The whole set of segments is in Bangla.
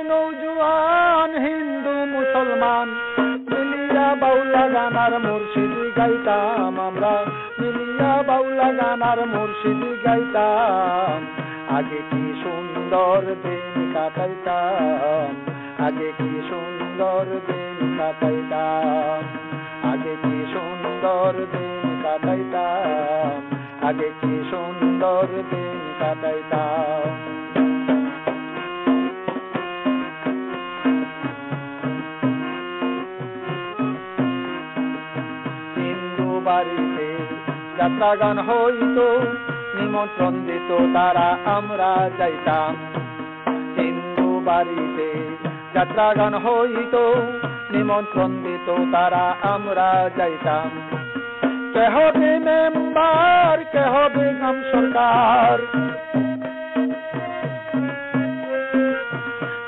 নৌজওয়ান হিন্দু মুসলমান মিলিয়া বাউলা গানার মুর্শিদি গাইতাম আমরা, মিলিয়া বাউলা গানার মুর্শিদি গাইতাম। আগে কি সুন্দর দিন কাটাইতাম, আগে কি সুন্দর দিন কাটাইতাম, আগে কি সুন্দর দিন কাটাইতাম, আগে কি সুন্দর দিন কাটাইতাম। বাড়িতে যাত্রা গান হইতো, নিমন্ত্রণ দিত তারা আমরা যাইতাম। হিন্দু বাড়িতে যাত্রা গান হইতো, নিমন্ত্রণ দিত তারা আমরা যাইতাম। কে হবে মেম্বার, কে হবে গ্রাম সরকার,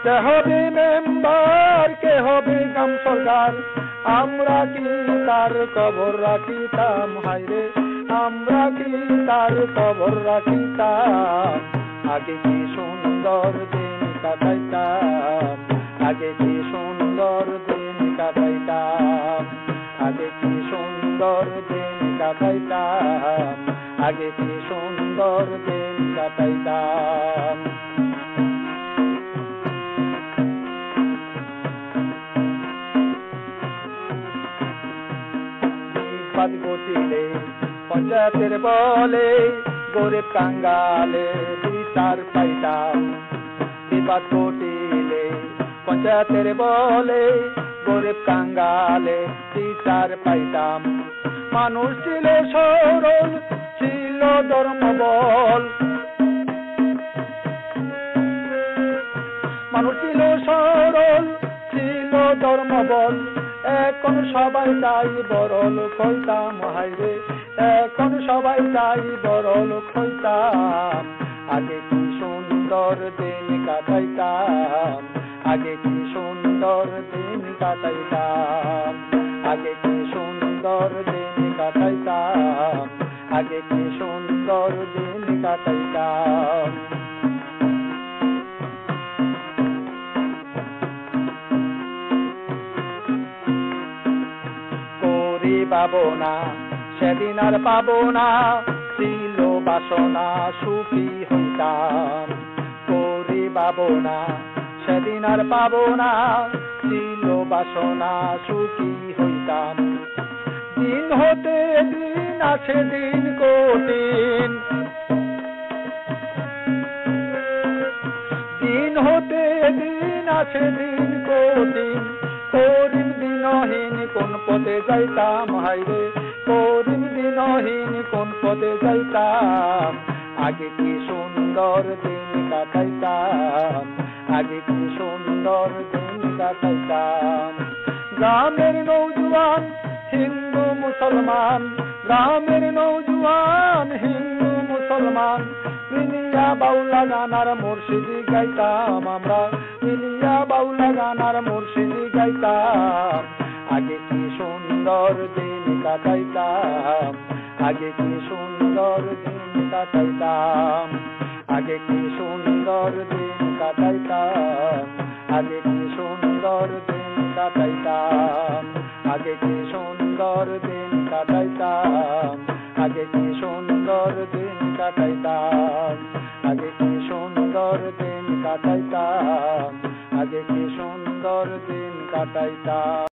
কে হবে মেম্বার, কে হবে গ্রাম সরকার, আমরা কি তার খবর রাখিতাম। হায়রে আমরা কি তার খবর রাখিতাম। আগে কি সুন্দর দিন কাটাইতাম, আগে কি সুন্দর দিন কাটাইতাম, আগে কি সুন্দর দিন কাটাইতাম, আগে কি সুন্দর দিন কাটাইতাম। ঘটিলে পঞ্চায়েতের বলে গরিব কাঙ্গালে বিচার পাইতাম। বিবাদ ঘটিলে পঞ্চায়েতের বলে গরিব কাঙ্গালে বিচার পাইতাম। মানুষ ছিল সরল, ছিল ধর্মবল, মানুষ ছিল সরল, ছিল ধর্মবল। এখন সবাই চাই বড় লোক হইতাম। হায়রে এখন সবাই চাই বড় লোক হইতাম। আগে কি সুন্দর দিন কাটাইতাম, আগে কি সুন্দর দিন কাটাইতাম, আগে কি সুন্দর দিন কাটাইতাম, আগে কি সুন্দর দিন কাটাইতাম। পাবো না সেদিন আর পাবো না, ছিল বাসনা সুখী হইতাম। করি পাবো না সেদিন আর পাবো না, ছিল বাসনা সুখী হইতাম। দিন হতে দিন আছে দিন কঠিন, দিন হতে দিন আছে দিন কঠিন। করিম দিনহীন কোন পথে যাইতাম। হায়রে করিম দিনহীন কোন পথে যাইতাম। আগে কি সুন্দর দিন কাটাইতাম, আগে কি সুন্দর দিন কাটাইতাম। গ্রামের নৌজওয়ান হিন্দু মুসলমান, গ্রামের নৌজওয়ান হিন্দু মুসলমান মিলিয়া বাউলা গানার মুর্শিদি গাইতাম আমরা, মিলিয়া বাউলা গানার মুর্শিদি গাইতাম। আগে কি সুন্দর দিন কাটাইতাম, আগে কি সুন্দর দিন কাটাইতাম, আগে কি সুন্দর দিন কাটাইতাম, আগে কি সুন্দর দিন কাটাইতাম, আগে কি সুন্দর দিন কাটাইতাম, আগে কি সুন্দর দিন কাটাইতাম, আগে কি সুন্দর দিন কাটাইতাম, আগে কি সুন্দর দিন কাটাইতাম।